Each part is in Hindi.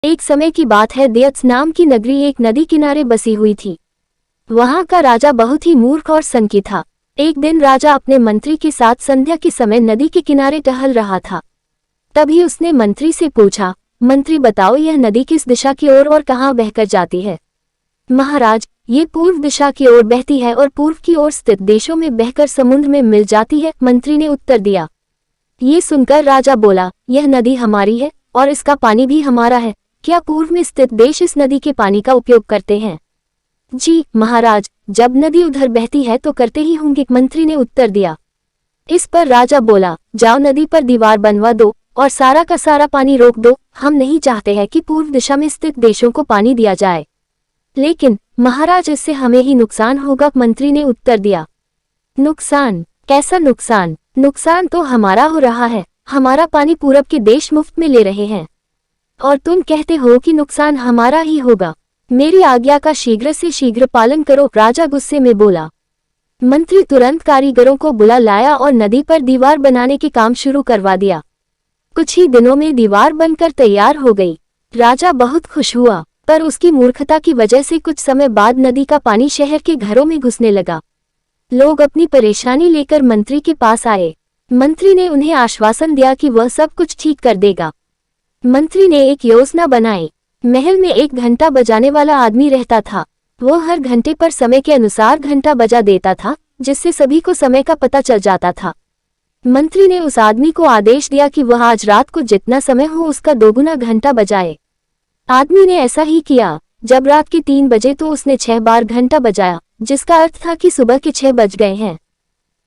एक समय की बात है, देयत्स नाम की नगरी एक नदी किनारे बसी हुई थी। वहां का राजा बहुत ही मूर्ख और संकी था। एक दिन राजा अपने मंत्री के साथ संध्या के समय नदी के किनारे टहल रहा था। तभी उसने मंत्री से पूछा, मंत्री बताओ यह नदी किस दिशा की ओर और कहाँ बहकर जाती है। महाराज, ये पूर्व दिशा की ओर बहती है और पूर्व की ओर स्थित देशों में बहकर समुद्र में मिल जाती है, मंत्री ने उत्तर दिया। ये सुनकर राजा बोला, यह नदी हमारी है और इसका पानी भी हमारा है। क्या पूर्व में स्थित देश इस नदी के पानी का उपयोग करते हैं? जी महाराज, जब नदी उधर बहती है तो करते ही होंगे, मंत्री ने उत्तर दिया। इस पर राजा बोला, जाओ नदी पर दीवार बनवा दो और सारा का सारा पानी रोक दो। हम नहीं चाहते हैं कि पूर्व दिशा में स्थित देशों को पानी दिया जाए। लेकिन महाराज, इससे हमें ही नुकसान होगा, मंत्री ने उत्तर दिया। नुकसान? कैसा नुकसान? नुकसान तो हमारा हो रहा है। हमारा पानी पूरब के देश मुफ्त में ले रहे हैं और तुम कहते हो कि नुकसान हमारा ही होगा। मेरी आज्ञा का शीघ्र से शीघ्र पालन करो, राजा गुस्से में बोला। मंत्री तुरंत कारीगरों को बुला लाया और नदी पर दीवार बनाने के काम शुरू करवा दिया। कुछ ही दिनों में दीवार बनकर तैयार हो गई। राजा बहुत खुश हुआ, पर उसकी मूर्खता की वजह से कुछ समय बाद नदी का पानी शहर के घरों में घुसने लगा। लोग अपनी परेशानी लेकर मंत्री के पास आए। मंत्री ने उन्हें आश्वासन दिया कि वह सब कुछ ठीक कर देगा। मंत्री ने एक योजना बनाई। महल में एक घंटा बजाने वाला आदमी रहता था। वो हर घंटे पर समय के अनुसार घंटा बजा देता था, जिससे सभी को समय का पता चल जाता था। मंत्री ने उस आदमी को आदेश दिया कि वह आज रात को जितना समय हो उसका दोगुना घंटा बजाए। आदमी ने ऐसा ही किया। जब रात के 3 बजे तो उसने 6 बार घंटा बजाया, जिसका अर्थ था कि सुबह के 6 बज गए हैं।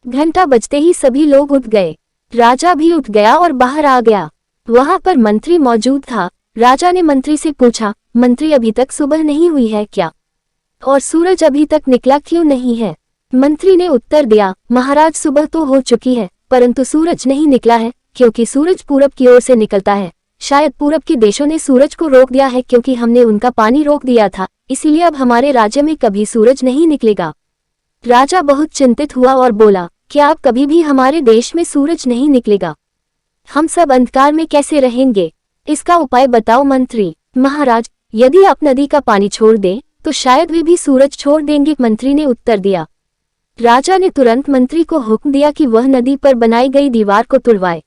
घंटा बजते ही सभी लोग उठ गए। राजा भी उठ गया और बाहर आ गया। वहां पर मंत्री मौजूद था। राजा ने मंत्री से पूछा, मंत्री अभी तक सुबह नहीं हुई है क्या? और सूरज अभी तक निकला क्यों नहीं है? मंत्री ने उत्तर दिया, महाराज सुबह तो हो चुकी है, परंतु सूरज नहीं निकला है, क्योंकि सूरज पूरब की ओर से निकलता है। शायद पूरब के देशों ने सूरज को रोक दिया है, क्योंकि हमने उनका पानी रोक दिया था, इसीलिए अब हमारे राज्य में कभी सूरज नहीं निकलेगा। राजा बहुत चिंतित हुआ और बोला, क्या अब कभी भी हमारे देश में सूरज नहीं निकलेगा? हम सब अंधकार में कैसे रहेंगे? इसका उपाय बताओ मंत्री। महाराज, यदि आप नदी का पानी छोड़ दें तो शायद वे भी सूरज छोड़ देंगे, मंत्री ने उत्तर दिया। राजा ने तुरंत मंत्री को हुक्म दिया कि वह नदी पर बनाई गई दीवार को तुड़वाए।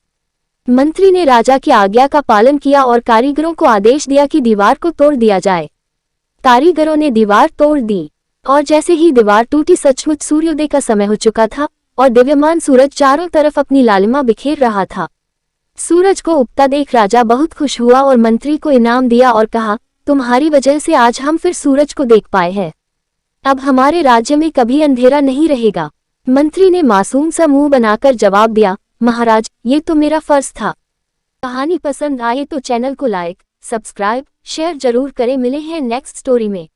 मंत्री ने राजा की आज्ञा का पालन किया और कारीगरों को आदेश दिया कि दीवार को तोड़ दिया जाए। कारीगरों ने दीवार तोड़ दी और जैसे ही दीवार टूटी, सचमुच सूर्योदय का समय हो चुका था और दिव्यमान सूरज चारों तरफ अपनी लालिमा बिखेर रहा था। सूरज को उगता देख राजा बहुत खुश हुआ और मंत्री को इनाम दिया और कहा, तुम्हारी वजह से आज हम फिर सूरज को देख पाए हैं। अब हमारे राज्य में कभी अंधेरा नहीं रहेगा। मंत्री ने मासूम सा मुंह बनाकर जवाब दिया, महाराज, ये तो मेरा फर्ज था। कहानी पसंद आए तो चैनल को लाइक, सब्सक्राइब, शेयर जरूर करें। मिले हैं नेक्स्ट स्टोरी में।